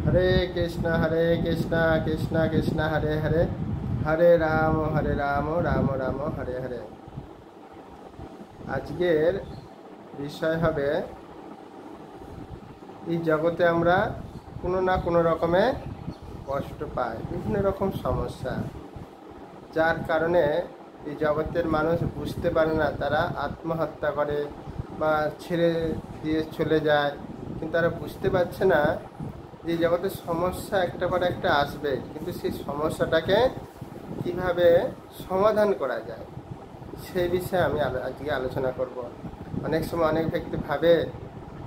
হরে কৃষ্ণ কৃষ্ণ কৃষ্ণ হরে হরে, হরে রাম রাম রাম হরে হরে। আজকের বিষয় হবে, এই জগতে আমরা কোনো না কোনো রকমে কষ্ট পাই, বিভিন্ন রকম সমস্যা, যার কারণে এই জগতের মানুষ বুঝতে পারে না, তারা আত্মহত্যা করে বা ছেড়ে দিয়ে চলে যায়। কিন্তু তারা বুঝতে পারছে না যে জগতের সমস্যা একটা পর একটা আসবে, কিন্তু সেই সমস্যাটাকে কিভাবে সমাধান করা যায় সেই বিষয়ে আমি আজকে আলোচনা করব। অনেক সময় অনেক ব্যক্তি ভাবে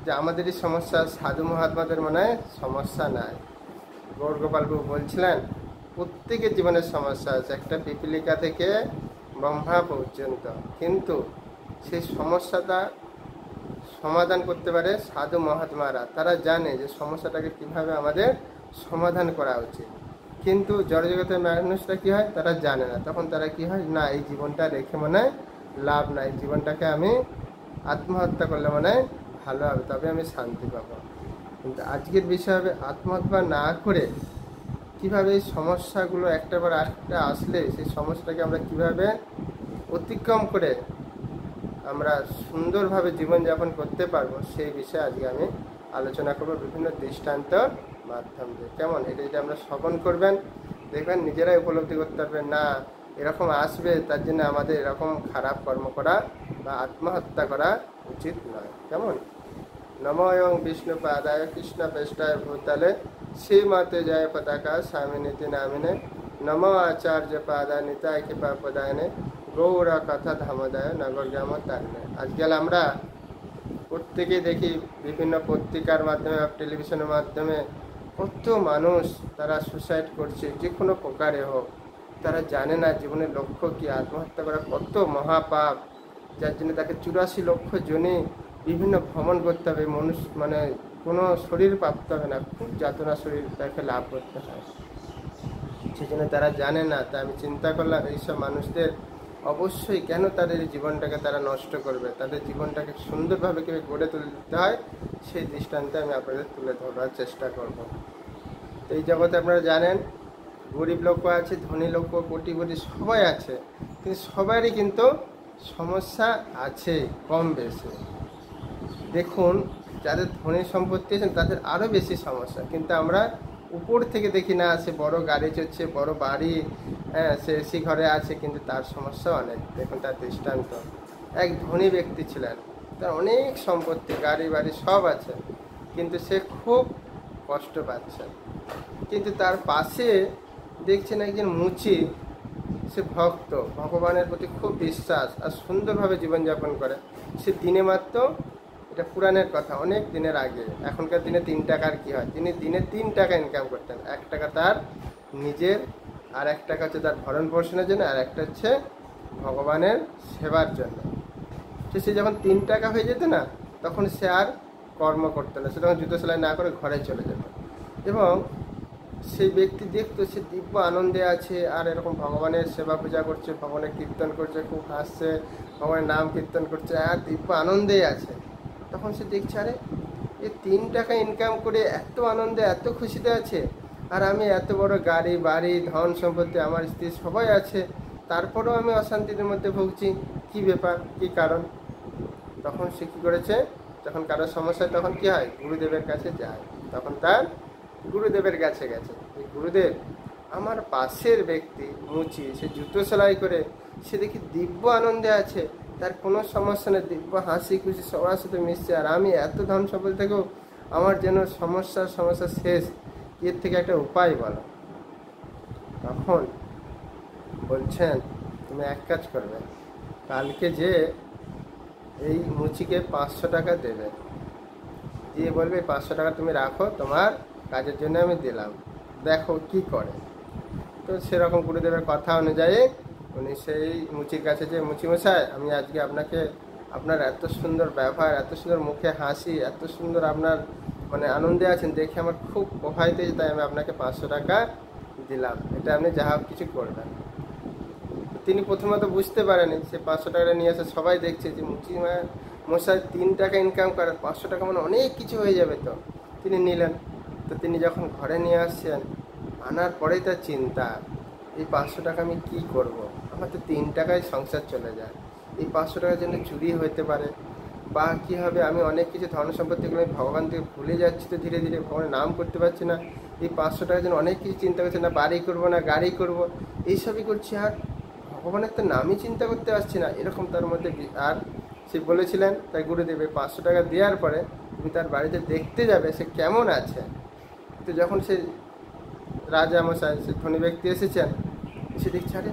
যে আমাদেরই সমস্যা, সাধু মহাত্মাদের মনে হয় সমস্যা নাই। গৌর গোপাল বাবু বলছিলেন প্রত্যেকের জীবনের সমস্যা আছে, একটা পিপিলিকা থেকে ব্রহ্মা পর্যন্ত, কিন্তু সেই সমস্যাটা সমাধান করতে পারে সাধু মহাত্মারা। তারা জানে যে সমস্যাটাকে কিভাবে আমাদের সমাধান করা উচিত। কিন্তু জড়জগতের মানুষরা কি হয়, তারা জানে না। তখন তারা কি হয়, না এই জীবনটা রেখে মনে হয় লাভ নাই, জীবনটাকে আমি আত্মহত্যা করলে মনে হয় ভালো হবে, তবে আমি শান্তি পাবো। কিন্তু আজকের বিষয় হবে আত্মহত্যা না করে কিভাবে এই সমস্যাগুলো একটার পর একটা আসলে সেই সমস্যাটাকে আমরা কিভাবে অতিক্রম করে আমরা সুন্দরভাবে জীবনযাপন করতে পারবো, সেই বিষয়ে আজকে আমি আলোচনা করবো বিভিন্ন দৃষ্টান্তর মাধ্যম দিয়ে। কেমন, এটা যদি আমরা শ্রবণ করবেন, দেখবেন নিজেরাই উপলব্ধি করতে পারবেন, না এরকম আসবে, তার জন্য আমাদের এরকম খারাপ কর্ম করা বা আত্মহত্যা করা উচিত নয়। কেমন? নমঃ বিষ্ণু পাদায় কৃষ্ণ পেষ্টায় ভূতলে শ্রীমতে জয় পতাকা স্বামিনীতি নামিনে নম আচার্য পাদা নিতায় কৃপা প্রদায়নে গৌরা কথা ধামদায় নগর গ্রাম তারণে। আজকাল আমরা প্রত্যেকে দেখি বিভিন্ন পত্রিকার মাধ্যমে, টেলিভিশনের মাধ্যমে কত মানুষ তারা সুসাইড করছে, যে কোনো প্রকারে হোক। তারা জানে না জীবনের লক্ষ্য কি, আত্মহত্যা করা কত মহাপাপ, যার জন্য তাকে 84 লক্ষ জনে বিভিন্ন ভ্রমণ করতে হবে। মানে কোনো শরীর প্রাপ্ত হবে না, খুব যাতনা শরীর তাকে লাভ করতে হয়। সেই জন্য তারা জানে না। তাই আমি চিন্তা করলাম এইসব মানুষদের অবশ্যই কেন তাদের জীবনটাকে তারা নষ্ট করবে, তাদের জীবনটাকে সুন্দরভাবে কীভাবে গড়ে তুলতে হয় সেই দৃষ্টান্তে আমি আপনাদের তুলে ধরার চেষ্টা করব। তো এই জগতে আপনারা জানেন, গরিব লোকও আছে, ধনী লোকও, কোটিপতি সবাই আছে, কিন্তু সবারই কিন্তু সমস্যা আছে কম বেশি। দেখুন, যাদের ধনী সম্পত্তি আছে তাদের আরও বেশি সমস্যা, কিন্তু আমরা উপর থেকে দেখি না, সে বড় গাড়ি চড়ছে, বড় বাড়ি, হ্যাঁ সে এসি ঘরে আছে, কিন্তু তার সমস্যা অনেক। দেখুন তার দৃষ্টান্ত, এক ধনী ব্যক্তি ছিলেন, তার অনেক সম্পত্তি, গাড়ি বাড়ি সব আছে, কিন্তু সে খুব কষ্ট পাচ্ছে। কিন্তু তার পাশে দেখছেন একজন মুচি, সে ভক্ত, ভগবানের প্রতি খুব বিশ্বাস আর সুন্দরভাবে জীবনযাপন করে। সে দিনে মাত্র, এটা পুরাণের কথা, অনেক দিনের আগে, এখনকার দিনে 3 টাকার কি হয়, তিনি দিনে 3 টাকা ইনকাম করতেন। 1 টাকা তার নিজের, আর 1 টাকা হচ্ছে তার ভরণ পোষণের জন্য, আর একটা হচ্ছে ভগবানের সেবার জন্য। তো সে যখন 3 টাকা হয়ে যেত না, তখন সে আর কর্ম করতো না, সে তখন জুতো সেলাই না করে ঘরে চলে যেত। এবং সেই ব্যক্তি দেখতো সে দিব্য আনন্দে আছে, আর এরকম ভগবানের সেবা পূজা করছে, ভগবানের কীর্তন করছে, খুব হাসছে, ভগবানের নাম কীর্তন করছে, আর দিব্য আনন্দেই আছে। তখন সে দেখছে, আরে এ 3 টাকা ইনকাম করে এত আনন্দে, এত খুশিতে আছে, আর আমি এত বড় গাড়ি বাড়ি ধন সম্পত্তি, আমার স্ত্রী সবাই আছে, তারপরেও আমি অশান্তির মধ্যে ভুগছি, কি ব্যাপার, কি কারণ? তখন সে কী করেছে, যখন কারোর সমস্যা, তখন কি হয়, গুরুদেবের কাছে যায়। তখন তার গুরুদেবের কাছে গেছে, গুরুদেব, আমার পাশের ব্যক্তি মুচি, সে জুতো সেলাই করে, সে দেখি দিব্য আনন্দে আছে, তার কোনো সমস্যা নেই, দিব্য হাসি খুশি সবার সাথে মিশছে, আর আমি এত ধন সম্পদ থেকেও আমার যেন সমস্যা শেষ, এর থেকে একটা উপায় বলো। তখন বলছেন, তুমি এক কাজ করবে, কালকে যে এই মুচিকে 500 টাকা দেবে, দিয়ে বলবে 500 টাকা তুমি রাখো, তোমার কাজের জন্য আমি দিলাম, দেখো কি করে। তো সেরকম গুরুদেবের কথা অনুযায়ী উনি সেই মুচির কাছে, যে মুচি মশাই, আমি আজকে আপনাকে, আপনার এত সুন্দর ব্যবহার, এত সুন্দর মুখে হাসি, এত সুন্দর আপনার মানে আনন্দে আছেন দেখে আমার খুব প্রভাবিত হয়েছে, তাই আমি আপনাকে 500 টাকা দিলাম, এটা আপনি যা হোক কিছু করবেন। তিনি প্রথমত বুঝতে পারেনি, সে 500 টাকাটা নিয়ে আসে, সবাই দেখছে যে মুচি মশাই 3 টাকা ইনকাম করে, 500 টাকা মানে অনেক কিছু হয়ে যাবে। তো তিনি নিলেন, তো তিনি যখন ঘরে নিয়ে আসছেন, আনার পরেই তার চিন্তা, এই 500 টাকা আমি কি করব। আমার তো 3 টাকায় সংসার চলে যায়, এই 500 টাকার জন্য চুরি হতে পারে বা কী হবে, আমি অনেক কিছু ধন সম্পত্তিগুলো আমি ভগবান থেকে ভুলে যাচ্ছি, তো ধীরে ধীরে ভগবানের নাম করতে পারছি না। এই 500 টাকার জন্য অনেক কিছু চিন্তা করছি, না বাড়ি করব না গাড়ি করব, এইসবই করছি, আর ভগবানের তো নামই চিন্তা করতে পারছি না। এরকম তার মধ্যে আর সে বলেছিলেন তাই গুরুদেব 500 টাকা দেওয়ার পরে তুমি তার বাড়িতে দেখতে যাবে সে কেমন আছে। তো যখন সে রাজামশাই, সে ধনী ব্যক্তি এসেছেন, সে দেখছে আরে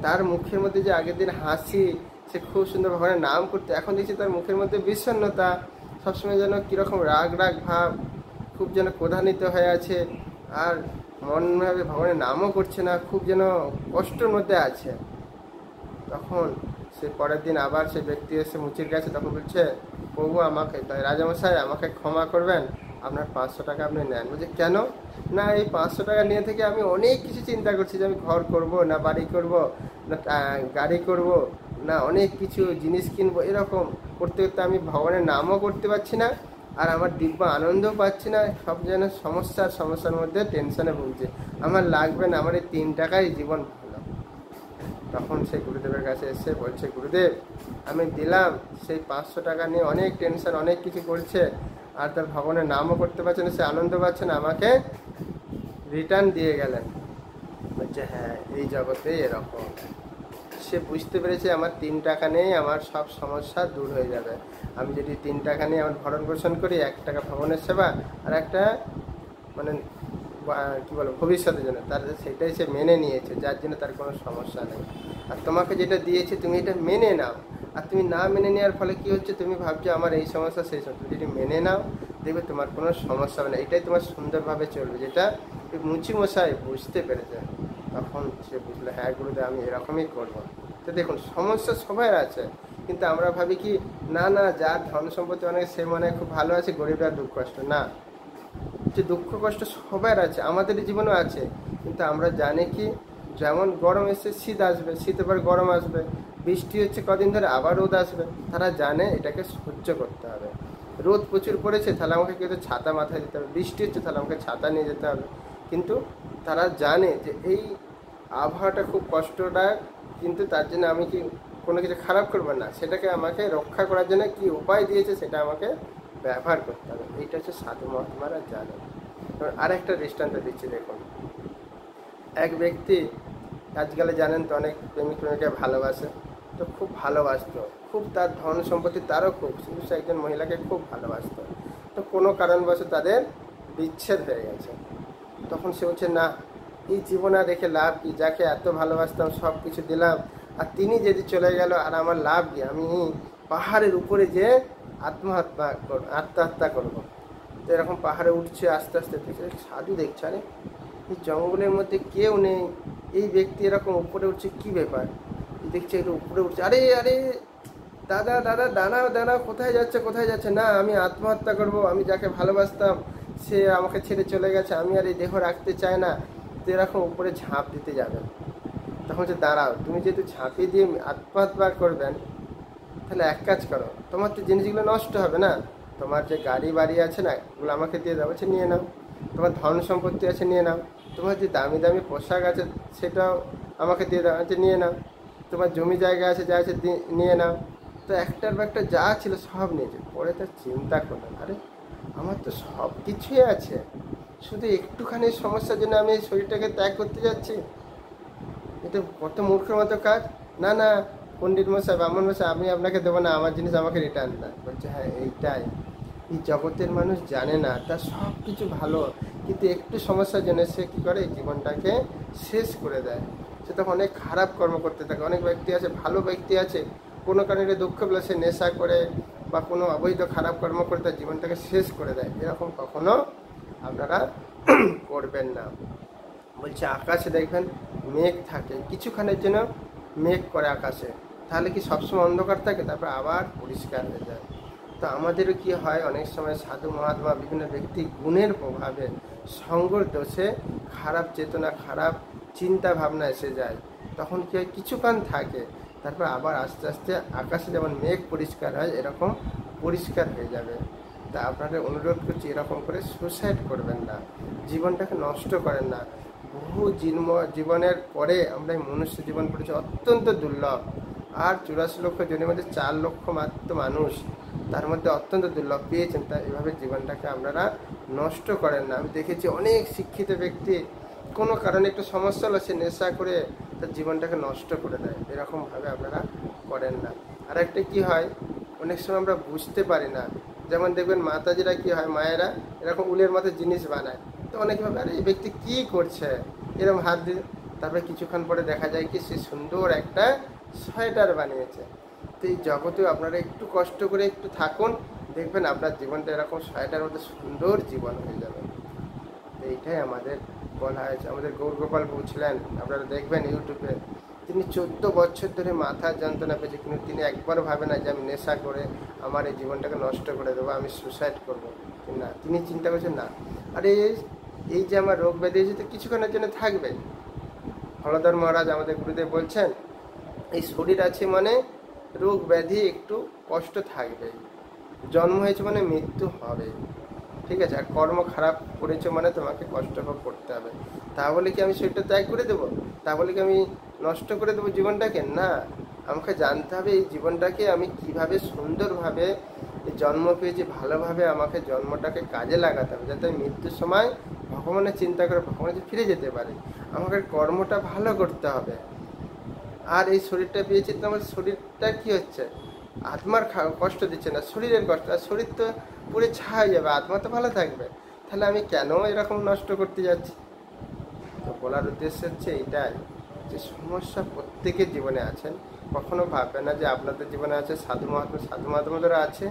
তার মুখের মধ্যে যে আগের দিন হাসি, সে খুব সুন্দর ভগবানের নাম করতে, এখন দেখছি তার মুখের মধ্যে বিষণ্ণতা, সবসময় যেন কীরকম রাগ রাগ ভাব, খুব যেন ক্রোধান্বিত হয়ে আছে, আর মনভাবে ভগবানের নামও করছে না, খুব যেন কষ্টের মধ্যে আছে। তখন সে পরের দিন আবার সে ব্যক্তি এসে মুচির কাছে, তখন বলছে প্রভু আমাকে, রাজামশাই আমাকে ক্ষমা করবেন, আপনার 500 টাকা আপনি নেন। বলছে কেন? না এই 500 টাকা নিয়ে থেকে আমি অনেক কিছু চিন্তা করছি, যে আমি ঘর করব না বাড়ি করব না গাড়ি করব না অনেক কিছু জিনিস কিনবো, এরকম করতে করতে আমি ভগবানের নামও করতে পারছি না, আর আমার দিব্য আনন্দও পাচ্ছি না, সব যেন সমস্যার মধ্যে টেনশনে ভুগছে, আমার লাগবে না, আমার এই 3 টাকাই জীবন ভালো। তখন সেই গুরুদেবের কাছে এসে বলছে গুরুদেব আমি দিলাম, সেই 500 টাকা নিয়ে অনেক টেনশন, অনেক কিছু করছে, আর তার ভগবানের নামও করতে পারছে না, সে আনন্দ পাচ্ছে না, আমাকে রিটার্ন দিয়ে গেলেন। বলছে হ্যাঁ এই জগতে এরকম। সে বুঝতে পেরেছে আমার 3 টাকা নেই, আমার সব সমস্যা দূর হয়ে যাবে। আমি যদি 3 টাকা নিয়ে আমার ভরণ পোষণ করি, 1 টাকা ভগবানের সেবা আর একটা মানে কী বলবো ভবিষ্যতের জন্য, তার সেটাই সে মেনে নিয়েছে, যার জন্য তার কোনো সমস্যা নেই। আর তোমাকে যেটা দিয়েছে তুমি এটা মেনে নাও, আর তুমি না মেনে নেওয়ার ফলে কি হচ্ছে, তুমি ভাবছো আমার এই সমস্যা সেই সমস্যা, যদি মেনে নাও দেখবে তোমার কোনো সমস্যা হবে না, এটাই তোমার সুন্দরভাবে চলবে, যেটা মুচি মশাই বুঝতে পেরেছে। তখন সে বুঝলো হ্যাঁ গুরুদেব আমি এরকমই করবো। তো দেখুন সমস্যা সবাই আছে, কিন্তু আমরা ভাবি কি না না যার ধন সম্পত্তি অনেক সে মনে খুব ভালো আছে, গরিবরা দুঃখ কষ্ট, না, যে দুঃখ কষ্ট সবার আছে, আমাদের জীবনেও আছে, কিন্তু আমরা জানি কি যেমন গরম এসে শীত আসবে, শীত এবার গরম আসবে, বৃষ্টি হচ্ছে কদিন ধরে আবার রোদ আসবে, তারা জানে এটাকে সহ্য করতে হবে। রোদ প্রচুর পড়েছে তাহলে আমাকে কিন্তু ছাতা মাথায় দিতে হবে, বৃষ্টি হচ্ছে তাহলে আমাকে ছাতা নিয়ে যেতে হবে, কিন্তু তারা জানে যে এই আবহাওয়াটা খুব কষ্টদায়ক, কিন্তু তার জন্য আমি কি কোনো কিছু খারাপ করবো না, সেটাকে আমাকে রক্ষা করার জন্য কি উপায় দিয়েছে সেটা আমাকে ব্যবহার করতে হবে। এইটা হচ্ছে সাধু মহাত্মারা জানে। আরেকটা দৃষ্টান্ত দিচ্ছি দেখুন, এক ব্যক্তি আজকাল জানেন তো অনেক প্রেমিক প্রেমিকা ভালোবাসে, তো খুব ভালোবাসতো, খুব তার ধন সম্পত্তি তারও খুব, কিন্তু সে একজন মহিলাকে খুব ভালোবাসতো, তো কোনো কারণবশত তাদের বিচ্ছেদ হয়ে গেছে। তখন সে বলছে না এই জীবন আর রেখে লাভ কি, যাকে এত ভালোবাসতাম সব কিছু দিলাম, আর তিনি যদি চলে গেল আর আমার লাভ কি, আমি পাহাড়ের উপরে যে আত্মহত্যা করবো। তো এরকম পাহাড়ে উঠছে আস্তে আস্তে, সাধু দেখছে আরে এই জঙ্গলের মধ্যে কেউ নেই, এই ব্যক্তি এরকম উপরে উঠছে কি ব্যাপার, দেখছে একটু উপরে উঠছে, আরে আরে দাদা দাদা দাঁড়াও দাঁড়াও, কোথায় যাচ্ছে কোথায় যাচ্ছে, না আমি আত্মহত্যা করব, আমি যাকে ভালোবাসতাম সে আমাকে ছেড়ে চলে গেছে, আমি আর এই দেহ রাখতে চাই না। তো এরকম উপরে ঝাঁপ দিতে যাবেন, তখন হচ্ছে দাঁড়াও, তুমি যেহেতু ঝাঁপিয়ে দিয়ে আত্মহত্যা করবেন, তাহলে এক কাজ করো, তোমার তো জিনিসগুলো নষ্ট হবে না, তোমার যে গাড়ি বাড়ি আছে না ওগুলো আমাকে দিয়ে দাও, হচ্ছে নিয়ে নাও, তোমার ধন সম্পত্তি আছে নিয়ে নাও, তোমার যে দামি দামি পোশাক আছে সেটাও আমাকে দিয়ে দাও, হচ্ছে নিয়ে নাও, তোমার জমি জায়গা আছে যা আছে নিয়ে নাও। তো একটার বা একটা যা ছিল সব নিয়েছে। পরে তার চিন্তা করলেন আরে আমার তো সব কিছুই আছে, শুধু একটুখানি সমস্যার জন্য আমি এই শরীরটাকে ত্যাগ করতে যাচ্ছি, এটা কত মূর্খের মতো কাজ। না না পণ্ডিত মশাই ব্রাহ্মণ মশাই আমি আপনাকে দেবো না, আমার জিনিস আমাকে রিটার্ন দেন। বলছে হ্যাঁ এইটাই, এই জগতের মানুষ জানে না তার সব কিছু ভালো, কিন্তু একটু সমস্যার জন্য সে কী করে জীবনটাকে শেষ করে দেয়, সে তখন অনেক খারাপ কর্ম করতে থাকে। অনেক ব্যক্তি আছে ভালো ব্যক্তি আছে, কোনো কারণে দুঃখ পেলে সে নেশা করে বা কোনো অবৈধ খারাপ কর্ম করে তার জীবনটাকে শেষ করে দেয়, এরকম কখনো আপনারা করবেন না। বলছে আকাশে দেখবেন মেঘ থাকে, কিছুক্ষণের জন্য মেঘ করে আকাশে, তাহলে কি সবসময় অন্ধকার থাকে, তারপর আবার পরিষ্কার হয়ে যায়। তো আমাদেরও কি হয় অনেক সময় সাধু মহাত্মা বিভিন্ন ব্যক্তি গুণের প্রভাবে সঙ্গর দোষে খারাপ চেতনা খারাপ চিন্তা ভাবনা এসে যায়, তখন কি হয় কিছুক্ষণ থাকে, তারপর আবার আস্তে আস্তে আকাশে যেমন মেঘ পরিষ্কার হয় এরকম পরিষ্কার হয়ে যাবে। তা আপনাদের অনুরোধ করছি এরকম করে সুসাইড করবেন না, জীবনটাকে নষ্ট করেন না। বহু জীবনের পরে আমরা এই মনুষ্য জীবন পড়েছি, অত্যন্ত দুর্লভ। আর 84 লক্ষ জনের মধ্যে 4 লক্ষ মাত্র মানুষ তার মধ্যে অত্যন্ত দুর্লভ পেয়েছেন। তাই এভাবে জীবনটাকে আপনারা নষ্ট করেন না। আমি দেখেছি অনেক শিক্ষিত ব্যক্তি কোনো কারণে একটু সমস্যা হলো, সে নেশা করে তার জীবনটাকে নষ্ট করে দেয়। এরকমভাবে আপনারা করেন না। আর একটা কী হয়, অনেক সময় আমরা বুঝতে পারি না। যেমন দেখবেন মাতাজিরা কী হয়, মায়েরা এরকম উলের মতো জিনিস বানায়, তো অনেকে ভাবে আরে এই ব্যক্তি কী করছে, এরকম হাত দিয়ে, তারপরে কিছুক্ষণ পরে দেখা যায় কি সে সুন্দর একটা সোয়েটার বানিয়েছে। তো এই জগতেও আপনারা একটু কষ্ট করে একটু থাকুন, দেখবেন আপনার জীবনটা এরকম সোয়েটার মধ্যে সুন্দর জীবন হয়ে যাবে। এইটাই আমাদের বলা হয়েছে। আমাদের গৌরগোপাল বলছিলেন, আপনারা দেখবেন ইউটিউবে, তিনি 14 বছর ধরে মাথার যন্ত্রণা পেয়েছে, কিন্তু তিনি একবারও ভাবে না যে আমি নেশা করে আমার এই জীবনটাকে নষ্ট করে দেবো, আমি সুসাইড করবো। না, তিনি চিন্তা করছেন না, আরে এই যে আমার রোগ ব্যাধি হয়েছে তো কিছুক্ষণের জন্য থাকবে। হলধর মহারাজ আমাদের গুরুদেব বলছেন, এই শরীর আছে মানে রোগ ব্যাধি একটু কষ্ট থাকবে, জন্ম হয়েছে মানে মৃত্যু হবে, ঠিক আছে। আর কর্ম খারাপ করেছো মানে তোমাকে কষ্ট ভোগ করতে হবে। তাহলে কি আমি শরীরটা ত্যাগ করে দেবো? তাহলে কি আমি নষ্ট করে দেবো জীবনটাকে? না, আমাকে জানতে হবে এই জীবনটাকে আমি কিভাবে সুন্দরভাবে জন্ম পেয়েছি, ভালোভাবে আমাকে জন্মটাকে কাজে লাগাতে হবে, যাতে আমি মৃত্যুর সময় ভগবানের চিন্তা করে ভগবানের ফিরে যেতে পারি। আমাকে কর্মটা ভালো করতে হবে। আর এই শরীরটা পেয়েছি তো আমার শরীরটা কি হচ্ছে, আত্মার কষ্ট দিচ্ছে না, শরীরের কষ্ট। আর শরীর তো পুরো ছাই যাবে, আত্মা তো ভালো থাকবে। তাহলে আমি কেন এরকম নষ্ট করতে যাচ্ছি? তো বলার উদ্দেশ্য হচ্ছে এইটাই, যে সমস্যা প্রত্যেকের জীবনে আছেন। কখনো ভাববে না যে আপনাদের জীবনে আছে সাধু মহাত্মারা আছে,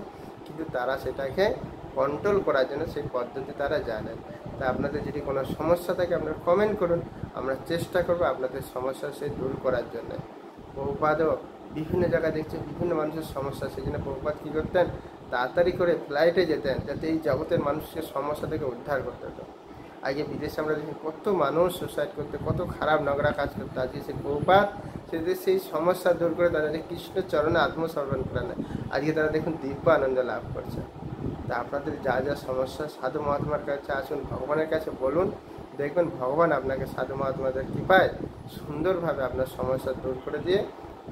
কিন্তু তারা সেটাকে কন্ট্রোল করার জন্য সেই পদ্ধতি তারা জানেন। তা আপনাদের যদি কোনো সমস্যা থাকে আপনারা কমেন্ট করুন, আমরা চেষ্টা করবো আপনাদের সমস্যা সেই দূর করার জন্য। প্রভুপাদও বিভিন্ন জায়গায় দেখছে বিভিন্ন মানুষের সমস্যা, সেই জন্য প্রভুপাদ কী করতেন, তাড়াতাড়ি করে ফ্লাইটে যেতেন, যাতে এই জগতের মানুষকে সমস্যা থেকে উদ্ধার করতে হতো। আগে বিদেশে আমরা দেখি কত মানুষ সুসাইড করতে, কত খারাপ নোংরা কাজ করতে, আজকে সেই প্রভুপাদ সেদের সেই সমস্যা দূর করে তাদের কৃষ্ণ চরণে আত্মসমর্পণ করে নেয়। আজকে তারা দেখুন দিব্য আনন্দ লাভ করছে। তা আপনাদের যা যা সমস্যা সাধু মহাত্মার কাছে আসুন, ভগবানের কাছে বলুন, দেখবেন ভগবান আপনাকে সাধু মহাত্মাদের কৃপায় সুন্দরভাবে আপনার সমস্যা দূর করে দিয়ে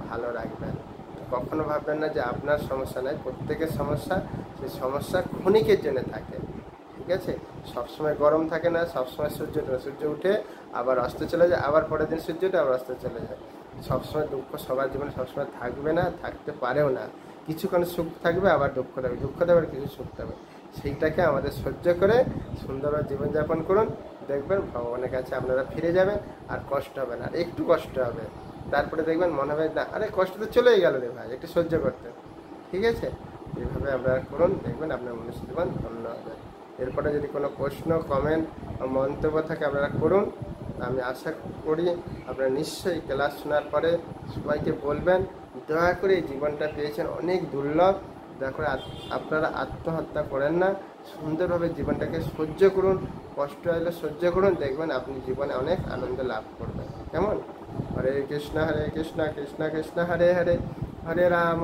ভালো রাখবেন। কখনো ভাববেন না যে আপনার সমস্যা নয়, প্রত্যেকের সমস্যা, সেই সমস্যা ক্ষণিকের জন্য থাকে, ঠিক আছে। সবসময় গরম থাকে না, সবসময় সূর্য উঠে আবার অস্ত চলে যায়, আবার পরের দিন সূর্য উঠে আবার অস্ত চলে যায়। সবসময় দুঃখ সবার জীবনে সবসময় থাকবে না, থাকতে পারেও না। কিছুক্ষণ সুখ থাকবে, আবার দুঃখ থাকবে, দুঃখ থাকবে আর কিছু সুখ থাকবে। সেইটাকে আমাদের সহ্য করে সুন্দরভাবে জীবনযাপন করুন, দেখবেন ভগবানের কাছে আপনারা ফিরে যাবেন, আর কষ্ট হবে না। আর একটু কষ্ট হবে, তারপরে দেখবেন মনে হবে না, আরে কষ্ট তো চলেই গেল রে ভাই, একটু সহ্য করতে, ঠিক আছে। এইভাবে আপনারা করুন, দেখবেন আপনার মনুষ্য জীবন ধন্য হবে। এরপরে যদি কোনো প্রশ্ন, কমেন্ট, মন্তব্য থাকে আপনারা করুন। আমি আশা করি আপনারা নিশ্চয়ই ক্লাস শোনার পরে সবাইকে বলবেন, দয়া করে এই জীবনটা পেয়েছেন অনেক দুর্লভ, দয়া করে আপনারা আত্মহত্যা করেন না, সুন্দরভাবে জীবনটাকে সহ্য করুন, কষ্ট হলে সহ্য করুন, দেখবেন আপনি জীবনে অনেক আনন্দ লাভ করবেন। কেমন? হরে কৃষ্ণ কৃষ্ণ কৃষ্ণ হরে হরে, হরে রাম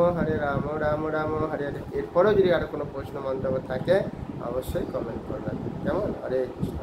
রাম রাম হরে হরে। এরপরেও যদি আরও কোনো প্রশ্ন মন্তব্য থাকে অবশ্যই কমেন্ট করবেন। কেমন? হরে কৃষ্ণ।